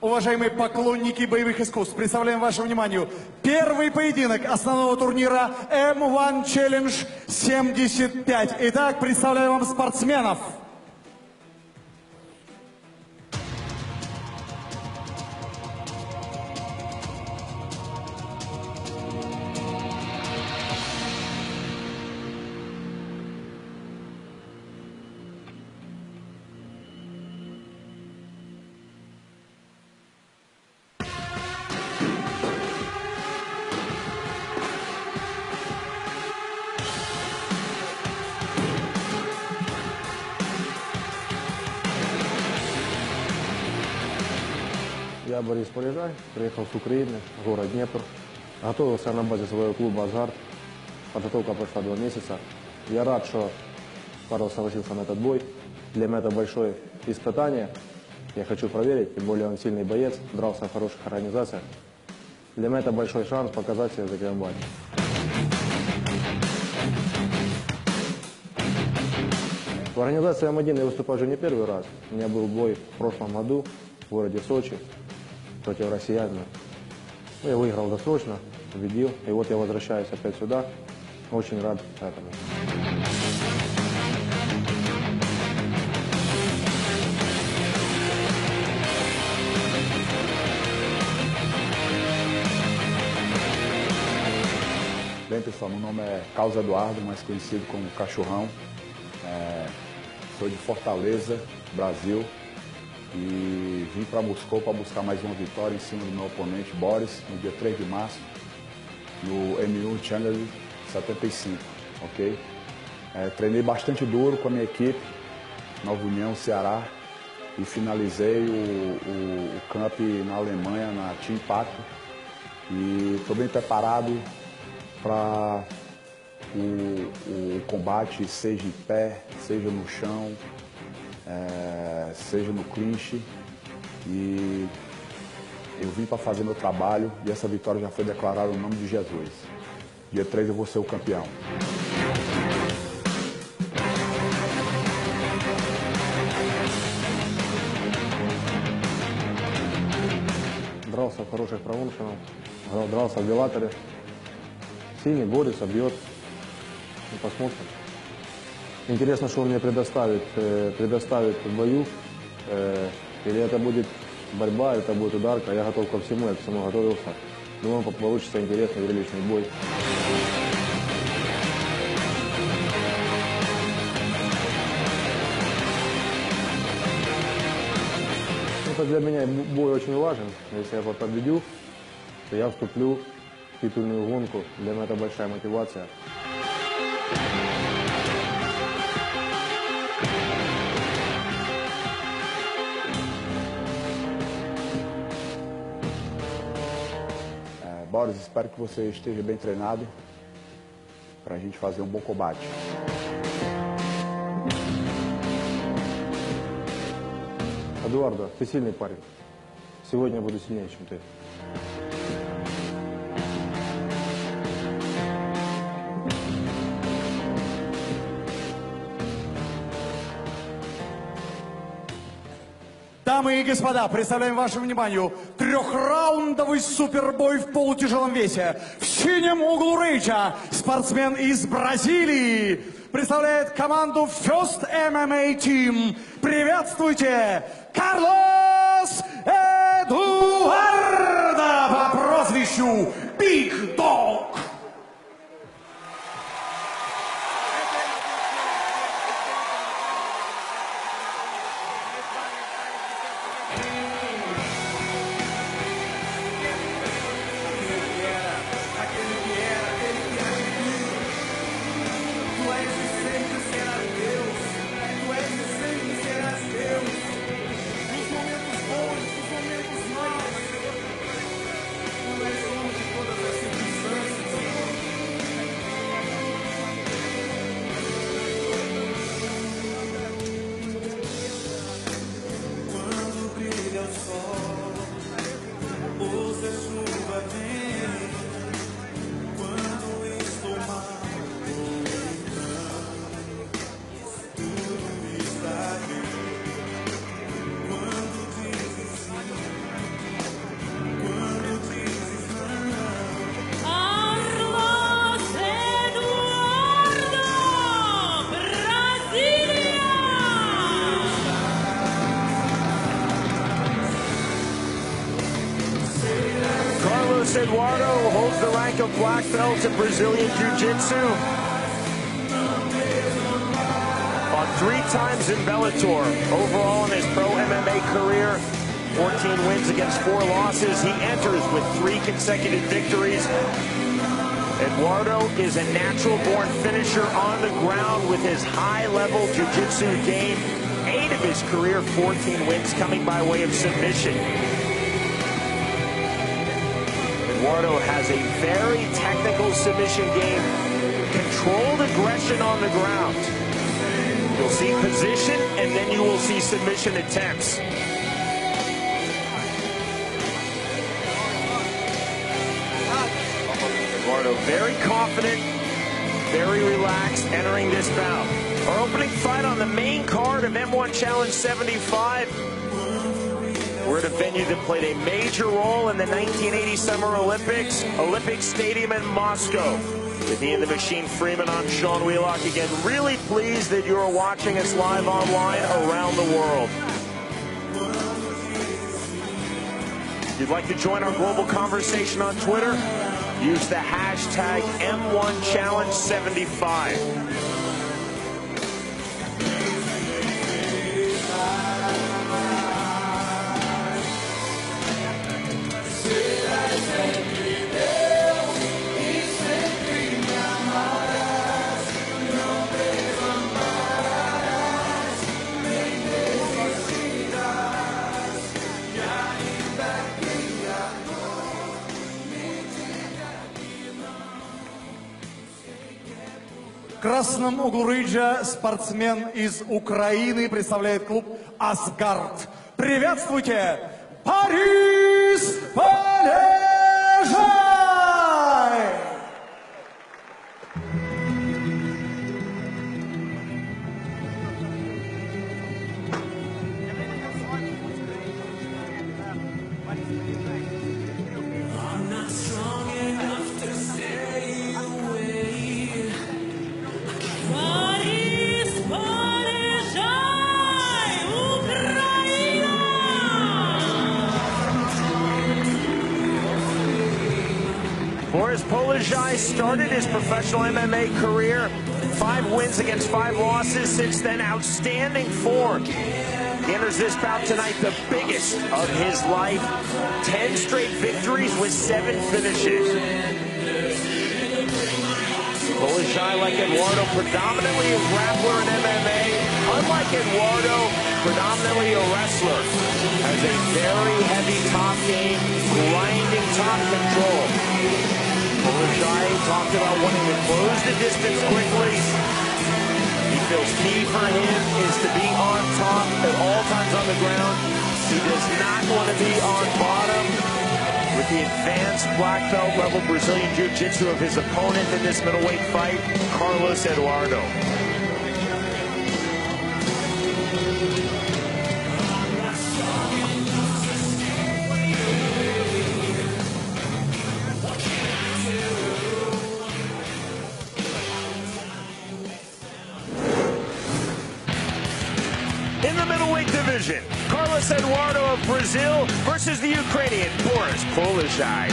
Уважаемые поклонники боевых искусств, представляем вашему вниманию первый поединок основного турнира M1 Challenge 75. Итак, представляю вам спортсменов. Я Борис Полежай, приехал с Украины, город Днепр. Готовился на базе своего клуба «Азарт». Подготовка прошла 2 месяца. Я рад, что Карл согласился на этот бой. Для меня это большое испытание. Я хочу проверить, тем более он сильный боец, дрался в хороших организациях. Для меня это большой шанс показать себя за комбат. В организации М1 я выступаю уже не первый раз. У меня был бой в прошлом году в городе Сочи против россиянина. Я выиграл досрочно, победил. И вот я возвращаюсь опять сюда. Очень рад этому. Bem, pessoal, meu nome é Carlos Eduardo, mais conhecido como Cachorrão. Sou de Fortaleza, Brasil, e vim para Moscou para buscar mais uma vitória em cima do meu oponente, Boris, no dia 3 de março, no M1 Challenge 75, ok? Treinei bastante duro com a minha equipe, Nova União, Ceará, e finalizei o camp na Alemanha, na Team Pacto, e estou bem preparado para o combate, seja em pé, seja no chão, seja no clinch. E eu vim para fazer meu trabalho e essa vitória já foi declarada no nome de Jesus. Dia 3 eu vou ser o campeão. Дрался в хороших промоушенах, дрался в Беллаторе. Сильный, борется, бьет. Посмотрим. Интересно, что он мне предоставит в бою. Или это будет борьба, это будет ударка. Я готов ко всему, я к всему готовился. Думаю, получится интересный, зрелищный бой. Это для меня бой очень важен. Если я победю, то я вступлю в титульную гонку. Для меня это большая мотивация. Boris, espero que você esteja bem treinado para a gente fazer um bom combate. Эдуардо, ты сильный парень. Сегодня я буду сильнее, чем ты. Дамы и господа, представляем вашему вниманию трехраундовый супербой в полутяжелом весе. В синем углу рейджа спортсмен из Бразилии представляет команду First MMA Team. Приветствуйте, Карлос Эдуардо по прозвищу Bigdog. Carlos Eduardo holds the rank of black belt in Brazilian Jiu-Jitsu. Fought 3 times in Bellator. Overall in his pro MMA career, 14 wins against 4 losses. He enters with 3 consecutive victories. Eduardo is a natural-born finisher on the ground with his high-level jiu-jitsu game. 8 of his career 14 wins coming by way of submission. Eduardo has a very technical submission game, controlled aggression on the ground. You'll see position, and then you will see submission attempts. Eduardo very confident, very relaxed, entering this bout. Our opening fight on the main card of M1 Challenge 75. We're at a venue that played a major role in the 1980 Summer Olympics, Olympic Stadium in Moscow. With me and the Machine Freeman, I'm Sean Wheelock again. Really pleased that you are watching us live online around the world. If you'd like to join our global conversation on Twitter, use the hashtag M1Challenge75. В красном углу ринга спортсмен из Украины представляет клуб «Асгард». Приветствуйте, Борис Полежай! Boris Polejay started his professional MMA career, 5 wins against 5 losses. Since then, outstanding form. He enters this bout tonight, the biggest of his life. 10 straight victories with 7 finishes. Polejay, like Eduardo, predominantly a grappler in MMA. Unlike Eduardo, predominantly a wrestler. Has a very heavy top game, grinding top control. Polejay talked about wanting to close the distance quickly. He feels key for him is to be on top at all times on the ground. He does not want to be on bottom. With the advanced black belt level Brazilian Jiu-Jitsu of his opponent in this middleweight fight, Carlos Eduardo. In the middleweight division, Carlos Eduardo of Brazil versus the Ukrainian Boris Polejay.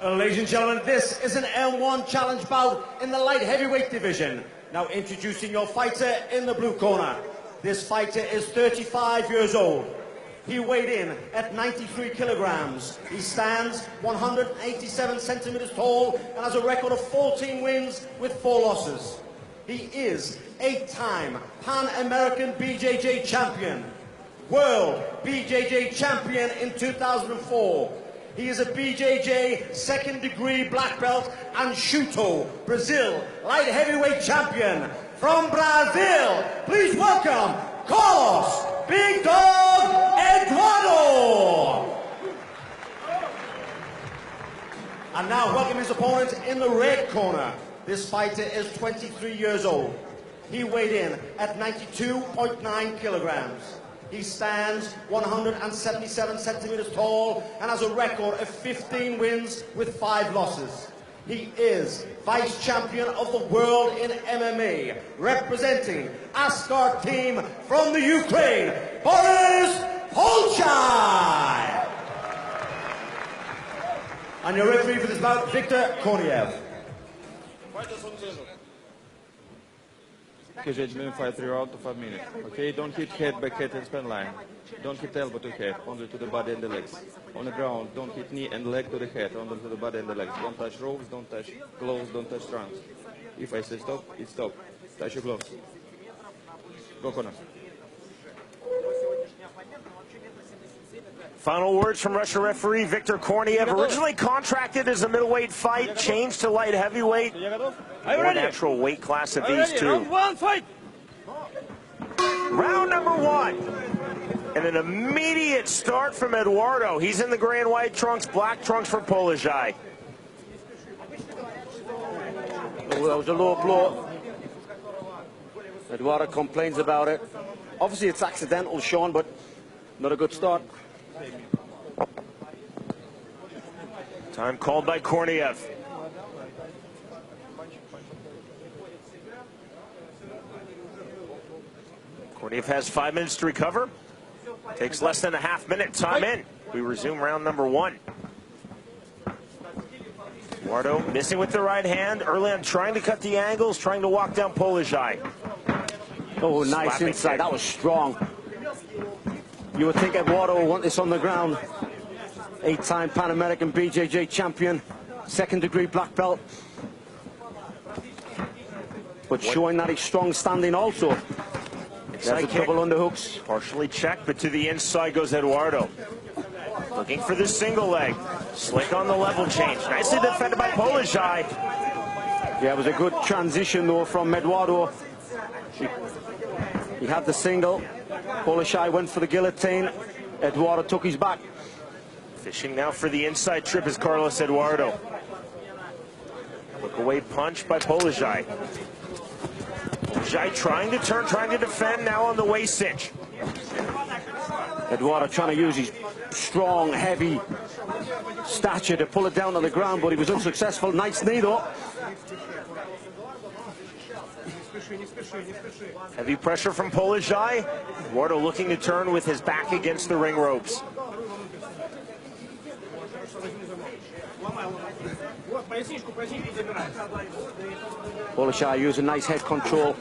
Ladies and gentlemen, this is an M1 challenge bout in the light heavyweight division. Now introducing your fighter in the blue corner. This fighter is 35 years old. He weighed in at 93 kilograms. He stands 187 centimeters tall and has a record of 14 wins with 4 losses. He is 8-time Pan-American BJJ champion, world BJJ champion in 2004. He is a BJJ second-degree black belt and Shuto, Brazil, light heavyweight champion. From Brazil, please welcome Carlos Big Dog Eduardo. And now welcome his opponent in the red corner. This fighter is 23 years old. He weighed in at 92.9 kilograms. He stands 177 centimeters tall and has a record of 15 wins with 5 losses. He is vice champion of the world in MMA, representing Asgard team from the Ukraine, Polejay. And your referee for this bout, Viktor Korniev. Okay, gentlemen, fight 3 rounds to 5 minutes. Okay, don't hit head, back head, and span line. Don't hit elbow to head, only to the body and the legs. On the ground, don't hit knee and leg to the head, only to the body and the legs. Don't touch ropes, don't touch gloves, don't touch trunks. If I say stop, it's stop. Touch your gloves. Go corner. Final words from Russian referee Viktor Korniev. Originally contracted as a middleweight fight, changed to light heavyweight. More natural weight class of these two. Round 1, fight! Round number 1. And an immediate start from Eduardo. He's in the gray and white trunks, black trunks for Polejay. Oh, that was a low blow. Eduardo complains about it. Obviously it's accidental, Sean, but not a good start. Time called by Korniev. Korniev has 5 minutes to recover. Takes less than a half-minute time in. We resume round number 1. Eduardo missing with the right hand. Early on trying to cut the angles, trying to walk down Polejay. Oh, nice Slapping inside. kick. That was strong. You would think Eduardo will want this on the ground. 8-time Pan American BJJ champion, 2nd degree black belt. But showing that he's strong standing also. There's a double underhooks. Partially checked, but to the inside goes Eduardo. Looking for the single leg. Slick on the level change. Nicely defended by Polejay. Yeah, it was a good transition though from Eduardo. He had the single. Polejay went for the guillotine. Eduardo took his back. Fishing now for the inside trip is Carlos Eduardo. Look away punch by Polejay. Polejay trying to turn, trying to defend, now on the waist cinch. Eduardo trying to use his strong, heavy stature to pull it down to the ground, but he was unsuccessful. Nice knee though. Heavy pressure from Polejay. Eduardo looking to turn with his back against the ring ropes. Polejay using nice head control.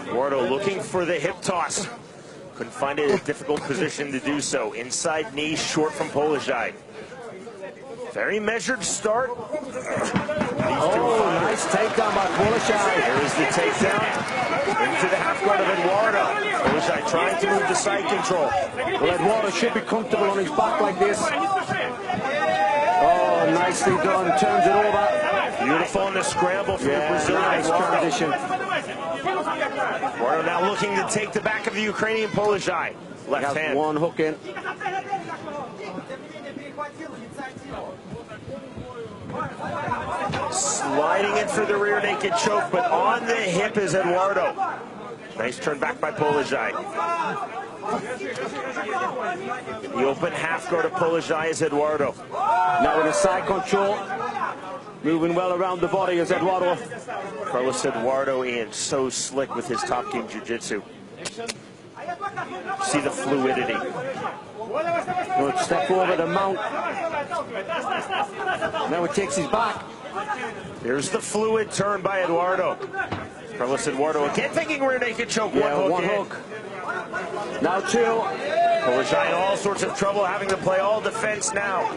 Eduardo looking for the hip toss. Couldn't find it a difficult position to do so. Inside knee short from Polejay. Very measured start. Oh, nice takedown by Polejay. There is the takedown into the half guard of Eduardo. Polejay trying to move to side control. Well, Eduardo should be comfortable on his back like this. Oh, nicely done. Turns it over. Beautiful in the scramble from the Brazilian. Nice transition. Eduardo now looking to take the back of the Ukrainian Polejay. Left hand. One hook in. Sliding in for the rear naked choke, but on the hip is Eduardo. Nice turn back by Polejay. The open half guard of Polejay is Eduardo. Now in a side control. Moving well around the body is Eduardo. Carlos Eduardo in so slick with his top game jiu-jitsu. See the fluidity. Good step over the mount. Now it takes his back. There's the fluid turn by Eduardo. Carlos Eduardo again taking rear naked choke. Yeah, one hook. Now two. Polejay in all sorts of trouble, having to play all defense now.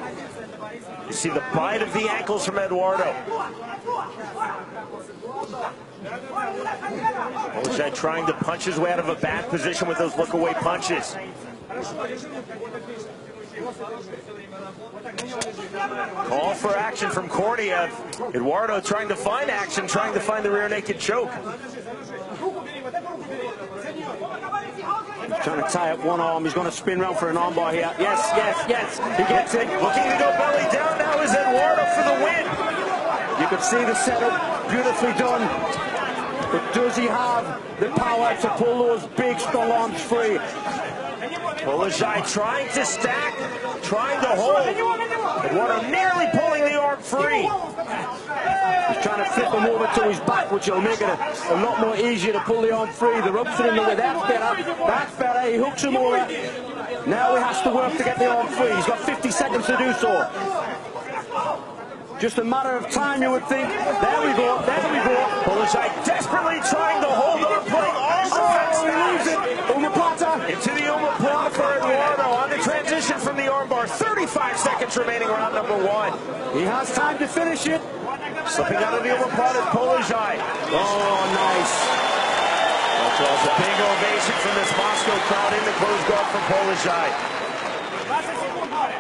You see the bite of the ankles from Eduardo. Polejay trying to punch his way out of a bad position with those look-away punches. Call for action from Korniev. Eduardo trying to find action, trying to find the rear naked choke. Trying to tie up one arm. He's going to spin round for an armbar here. Yes, yes, yes. He gets it. Looking to go belly down now is Eduardo for the win. You can see the setup. Beautifully done. But does he have the power to pull those big, strong arms free? Polejay trying to stack, trying to hold. Eduardo nearly pulling the arm free. He's trying to flip him over to his back, which will make it a lot more easier to pull the arm free. The ropes are in the way. That's better. That's better. He hooks him over. Now he has to work to get the arm free. He's got 50 seconds to do so. Just a matter of time, you would think. There we go. There we go. Polejay desperately trying to hold on, playing all defense. He leaves it. Omoplata. Into the omoplata for Eduardo on the transition from the armbar. 35 seconds remaining, round number 1. He has time to finish it. Slipping out of the omoplata is Polejay. Oh, nice. That draws a big ovation from this Moscow crowd in the closed guard from Polejay.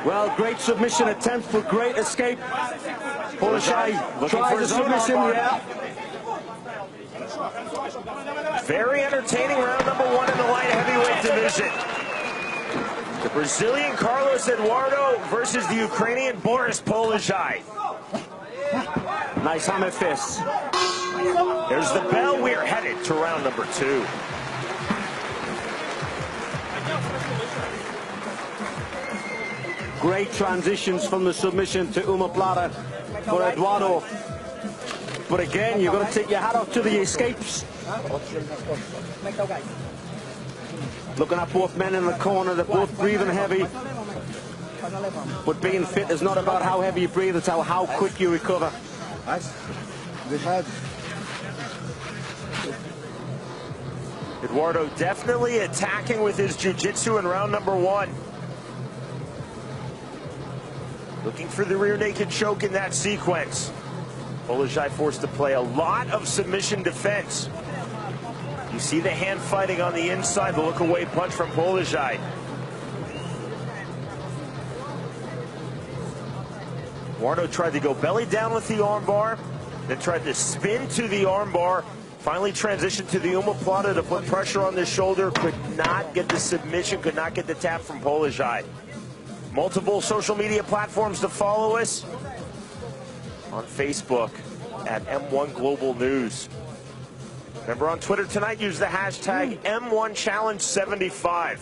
Well, great submission attempt for great escape. Polejay tries a submission, yeah. Very entertaining round number 1 in the light heavyweight division. The Brazilian Carlos Eduardo versus the Ukrainian Boris Polejay. Nice hammer fists. There's the bell. We're headed to round number 2. Great transitions from the submission to omoplata for Eduardo. But again, you've got to take your hat off to the escapes. Looking at both men in the corner, they're both breathing heavy. But being fit is not about how heavy you breathe, it's how quick you recover. Eduardo definitely attacking with his jiu-jitsu in round number 1. Looking for the rear naked choke in that sequence. Polejay forced to play a lot of submission defense. You see the hand fighting on the inside, the look away punch from Polejay. Eduardo tried to go belly down with the armbar, then tried to spin to the armbar, finally transitioned to the omoplata to put pressure on the shoulder, could not get the submission, could not get the tap from Polejay. Multiple social media platforms to follow us. On Facebook at M1 Global News. Remember, on Twitter tonight, use the hashtag M1Challenge75.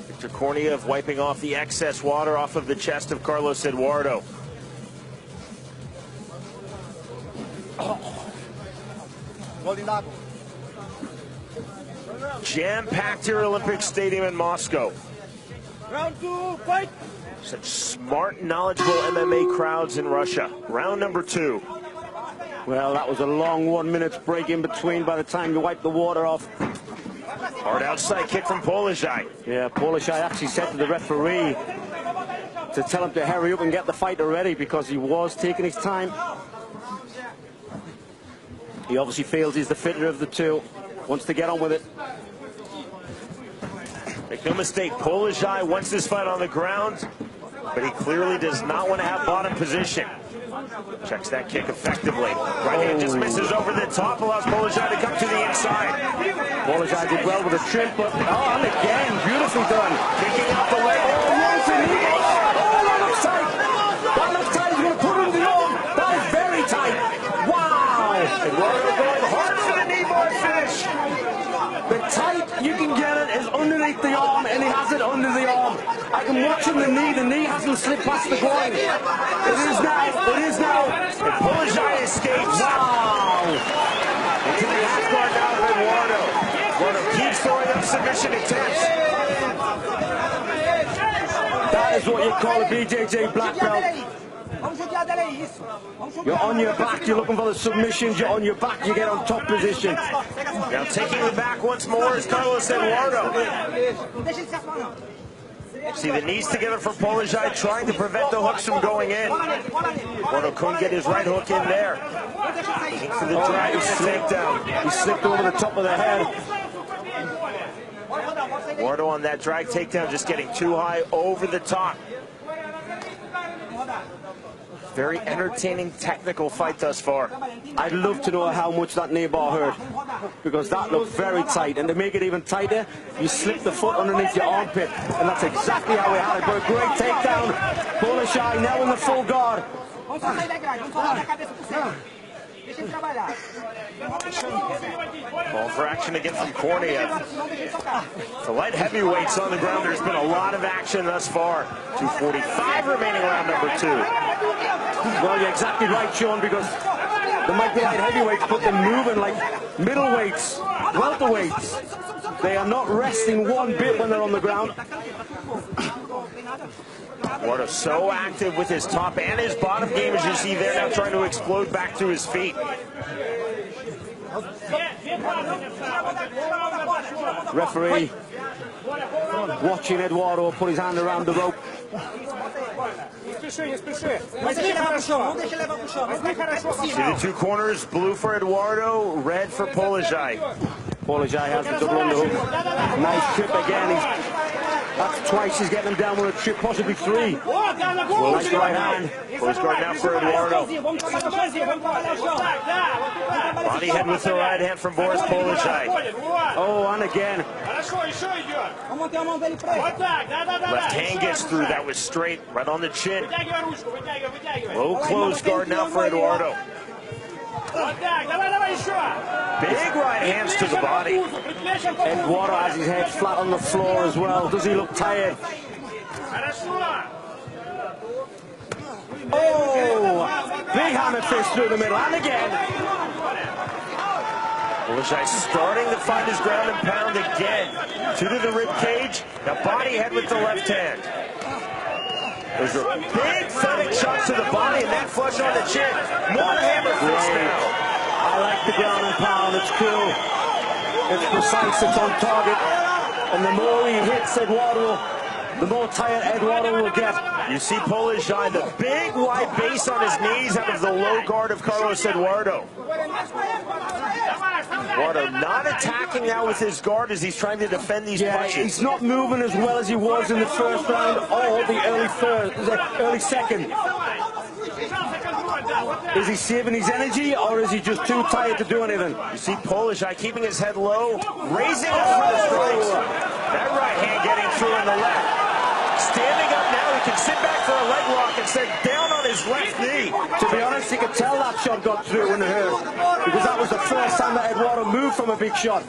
Victor Korniev wiping off the excess water off of the chest of Carlos Eduardo. Jam-packed here Olympic Stadium in Moscow. Round 2, fight! Such smart, knowledgeable MMA crowds in Russia. Round number 2. Well, that was a long 1 minute break in between by the time you wipe the water off. Hard outside kick from Polejay. Yeah, Polejay actually said to the referee to tell him to hurry up and get the fighter ready because he was taking his time. He obviously feels he's the fitter of the two, wants to get on with it. Make no mistake, Polejay wants this fight on the ground, but he clearly does not want to have bottom position. Checks that kick effectively. Right hand just misses over the top, allows Polejay to come to the inside. Polejay did well with a trip, but and again, beautifully done. Kicking out the leg. That looks tight. That looks tight. He's going to put him in the arm. That is very tight. Wow. Eduardo going hard for the knee bar finish. The tight you can get it is underneath the arm, and he has it under the arm. I can watch him the knee hasn't slipped past the groin. It is now, it is now. And Polejay escapes. Wow. Into the half guard now of Eduardo. Eduardo keeps throwing up submission attempts. That is what you call a BJJ black belt. You're on your back, you're looking for the submissions, you're on your back, you get on top position. Now taking the back once more is Carlos Eduardo. See the knees together for Polejay, trying to prevent the hooks from going in. Eduardo couldn't get his right hook in there. Looking for the drag and the takedown. He slipped over the top of the head. Eduardo on that drag takedown, just getting too high over the top. Very entertaining technical fight thus far. I'd love to know how much that knee bar hurt, because that looked very tight, and to make it even tighter, you slip the foot underneath your armpit, and that's exactly how we had it. But a great takedown. Polejay now in the full guard. Ball for action again from Cornea. The light heavyweights on the ground. There's been a lot of action thus far. 2:45 remaining round number 2. Well, you're exactly right, Sean, because the mighty light heavyweights put them moving like middleweights, welterweights. They are not resting one bit when they're on the ground. Eduardo so active with his top and his bottom game, as you see there, now trying to explode back to his feet. Referee watching Eduardo put his hand around the rope. See the two corners, blue for Eduardo, red for Polejay. Polejay has the double underhook. Nice trip again. That's twice he's getting him down with a trip, possibly 3. Well, nice right hand. Close guard now for Eduardo. Body head with the right hand from Boris Polejay. Oh, and again. Left hand gets through. That was straight, right on the chin. Low close guard now for Eduardo. Big right hands to the body. Eduardo has his head flat on the floor as well. Does he look tired? Oh, big hammer fist through the middle, and again. Polejay starting to find his ground and pound again. 2 to the rib cage. Now body head with the left hand. There's a big fronting shot to the body, and that flush on the chin. More hammer fist now. I like the ground and pound. It's cool. It's precise. It's on target. And the more he hits Eduardo, the more tired Eduardo will get. You see Polejay, the big wide base on his knees out of the low guard of Carlos Eduardo. Eduardo not attacking now with his guard as he's trying to defend these punches. He's not moving as well as he was in the first round or the early second. Is he saving his energy, or is he just too tired to do anything? You see Polejay keeping his head low, raising up for the strikes. That right hand getting through in the left. Standing up now, he can sit back for a leg lock instead down on his left knee. To be honest, you could tell that shot got through when it hurt, because that was the first time that Eduardo moved from a big shot.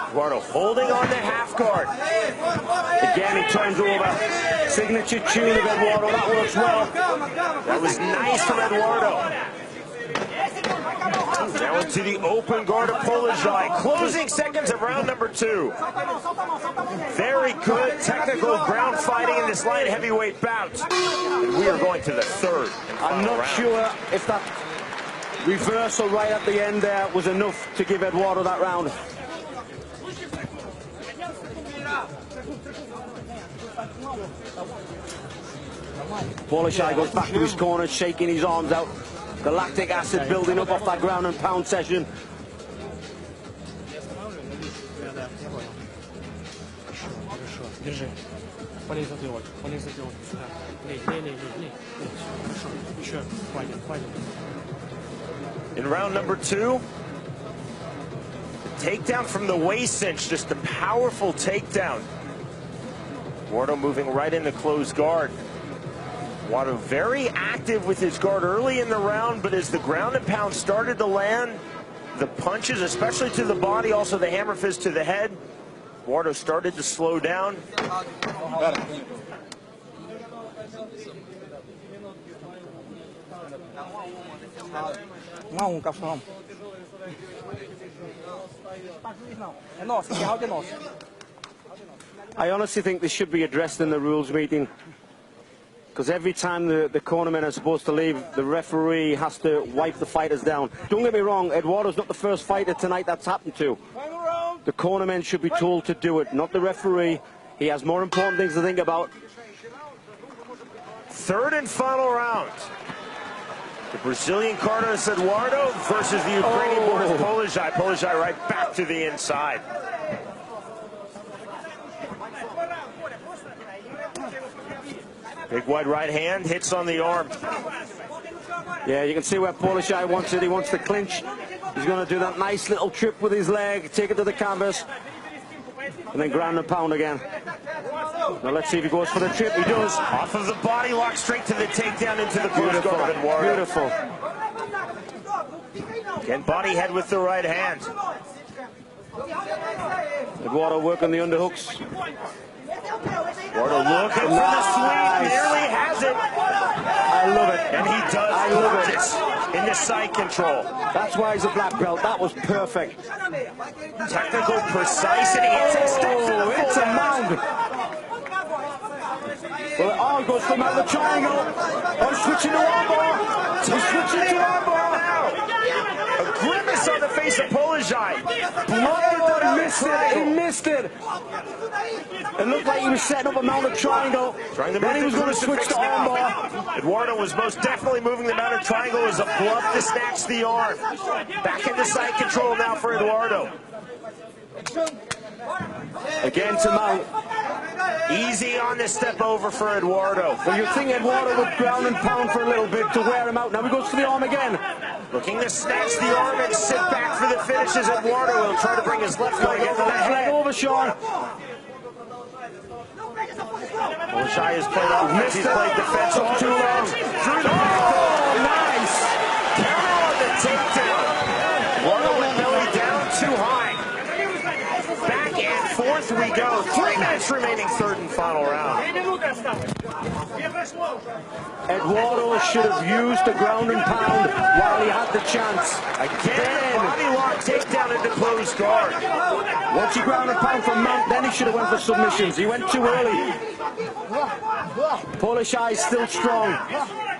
Eduardo holding on the half guard. Again, he turns over. Signature tune of Eduardo. That works well. That was nice from Eduardo. Now into the open guard of Polejay. Closing seconds of round number 2. Very good technical ground fighting in this light heavyweight bout. And we are going to the third. I'm not sure if that reversal right at the end there was enough to give Eduardo that round. Polejay goes back to his corner, shaking his arms out. The lactic acid building up off that ground and pound session. In round number 2, the takedown from the waist cinch, just a powerful takedown. Eduardo moving right into closed guard. Eduardo very active with his guard early in the round, but as the ground and pound started to land, the punches, especially to the body, also the hammer fist to the head, Eduardo started to slow down. Cachorrão. É nosso, esse round é nosso. I honestly think this should be addressed in the rules meeting, because every time the cornermen are supposed to leave, the referee has to wipe the fighters down. Don't get me wrong, Eduardo's not the first fighter tonight that's happened to. The cornermen should be told to do it, not the referee. He has more important things to think about. Third and final round. The Brazilian Carlos Eduardo versus the Ukrainian Boris Polejay. Polejay right back to the inside. Big wide right hand hits on the arm. Yeah, you can see where Polejay wants it. He wants to clinch. He's going to do that nice little trip with his leg, take it to the canvas, and then ground and pound again. Now let's see if he goes for the trip. He does. Off of the body lock, straight to the takedown into the close guard of Eduardo. Beautiful. Again, body head with the right hand. Eduardo working the underhooks. Eduardo looking for the sweep, nearly has it. I love it. And he does. I love it. Into side control. That's why he's a black belt. That was perfect. Technical, precise, and he hits it. It's a mound. Well, the arm goes from out the triangle. Oh, switching to armbar. He's switching to armbar now. A grimace on the face of Polejay. Oh, he missed it. He missed it. It looked like he was setting up a mounted triangle. Then he was going to switch to armbar. Eduardo was most definitely moving the mounted triangle as a bluff to snatch the arm. Back into side control now for Eduardo. Again to mount. Easy on the step over for Eduardo. Well, you'd think Eduardo would ground and pound for a little bit to wear him out. Now he goes for the arm again. Looking to snatch the arm and sit back for the finish as Eduardo will try to bring his left leg into the Left leg head. over, Sean. Polejay has played offense. He's played defense all too long. Through the Nice. counter on the takedown. Eduardo went belly down too high. Back and forth we go. 3 minutes remaining, third and final round. Eduardo should have used the ground and pound while he had the chance. Again, the body lock takedown into closed guard. Once he ground and pound from mount, then he should have went for submissions. He went too early. Polejay is still strong.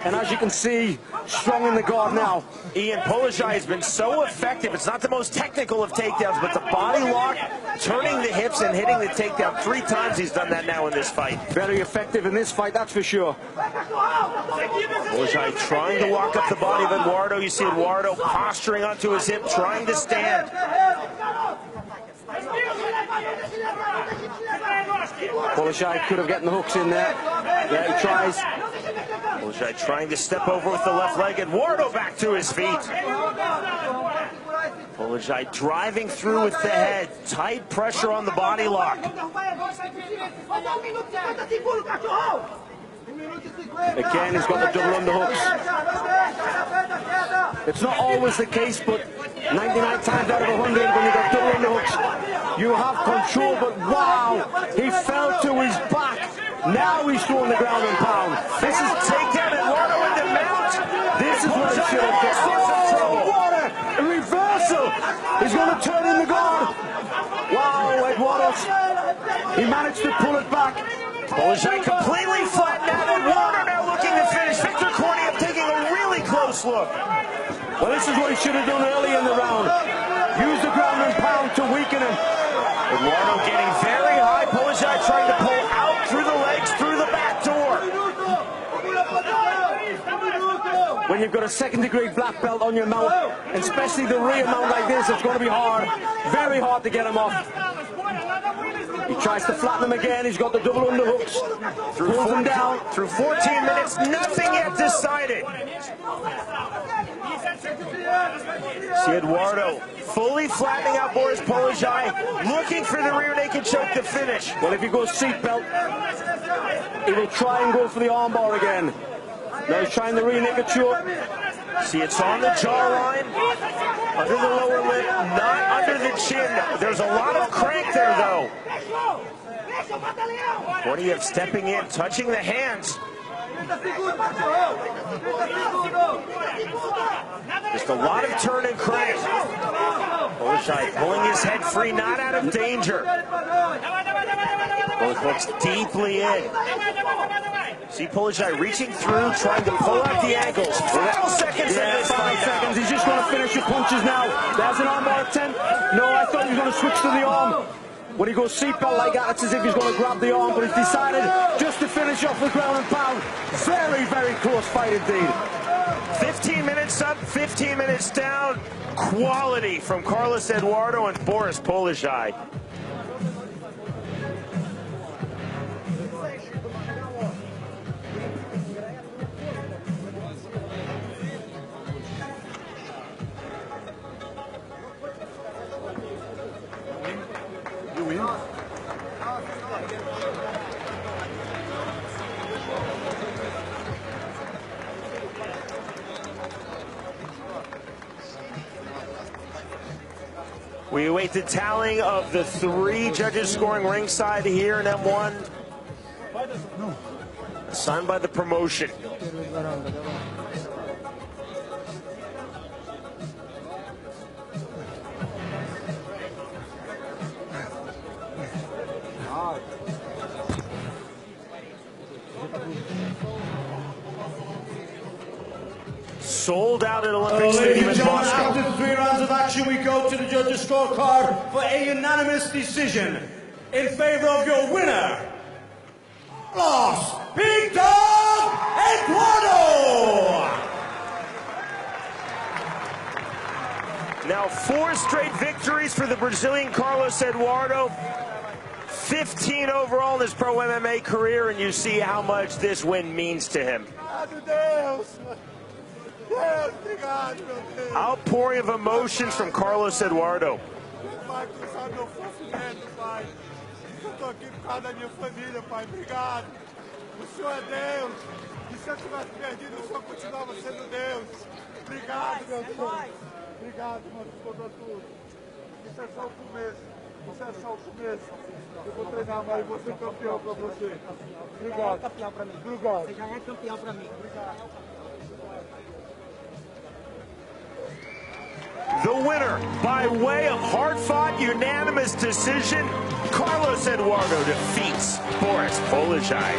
And as you can see, strong in the guard now. Ian, Polejay has been so effective. It's not the most technical of takedowns, but the body lock, turning the hips and hitting the takedown 3 times he's done that now in this fight. Very effective in this fight, that's for sure. Polejay trying to walk up the body of Eduardo. You see Eduardo posturing onto his hip, trying to stand. Polejay could have gotten the hooks in there. Yeah, he tries. Polejay trying to step over with the left leg. Eduardo back to his feet. Polejay driving through with the head. Tight pressure on the body lock. Again, he's got the double underhooks. It's not always the case, but 99 times out of 100 when you got double underhooks, you have control, but wow, he fell to his back. Now he's throwing the ground and pound. This is takedown Eduardo into mount. This is what he should have done. Oh, what a reversal. He's going to turn in the guard. Wow, Eduardo, he managed to pull it back. Polejay completely flattened out. Eduardo now looking to finish. Victor Korniev taking a really close look. Well, this is what he should have done early in the round. Use the ground and pound to weaken him. Eduardo getting very high. Polejay trying to pull out through the legs, through the back door. When you've got a second-degree black belt on your mount, and especially the rear mount like this, it's going to be hard. Very hard to get him off. He tries to flatten him again. He's got the double underhooks. Pulls him down. Through 14 minutes, nothing yet decided. See Eduardo fully flattening out Boris Polejay, looking for the rear naked choke to finish. Well, if he goes seatbelt, he will try and go for the armbar again. Now he's trying the rear naked choke. See, it's on the jawline, under the lower lip, not under the chin. There's a lot of crank there, though. Korniev stepping in, touching the hands. Just a lot of turn and crank. Polejay pulling his head free, not out of danger. Both looks deeply in. See Polejay reaching through, trying to pull out the ankles. Final seconds in this fight. 5 seconds. He's just going to finish your punches now. There's an armbar attempt. No, I thought he was going to switch to the arm. When he goes seatbelt like that, it's as if he's going to grab the arm, but he's decided just to finish off with ground and pound. Very, very close fight indeed. 15 minutes up, 15 minutes down. Quality from Carlos Eduardo and Boris Polejay. We await the tallying of the 3 judges scoring ringside here in M1. Signed by the promotion. Sold out at Olympic Stadium Ladies in and gentlemen, Moscow. after 3 rounds of action, we go to the judges' scorecard for a unanimous decision in favor of your winner, Big Dog Eduardo! Now 4 straight victories for the Brazilian Carlos Eduardo. 15 overall in his pro MMA career, and you see how much this win means to him. Outpouring of emotions from Carlos Eduardo. Você é só o começo. Eu vou treinar mais, vou ser campeão pra você. Obrigado. Campeão pra mim. Obrigado. Você já é campeão pra mim. Obrigado. The winner, by way of hard-fought unanimous decision, Carlos Eduardo defeats Polejay.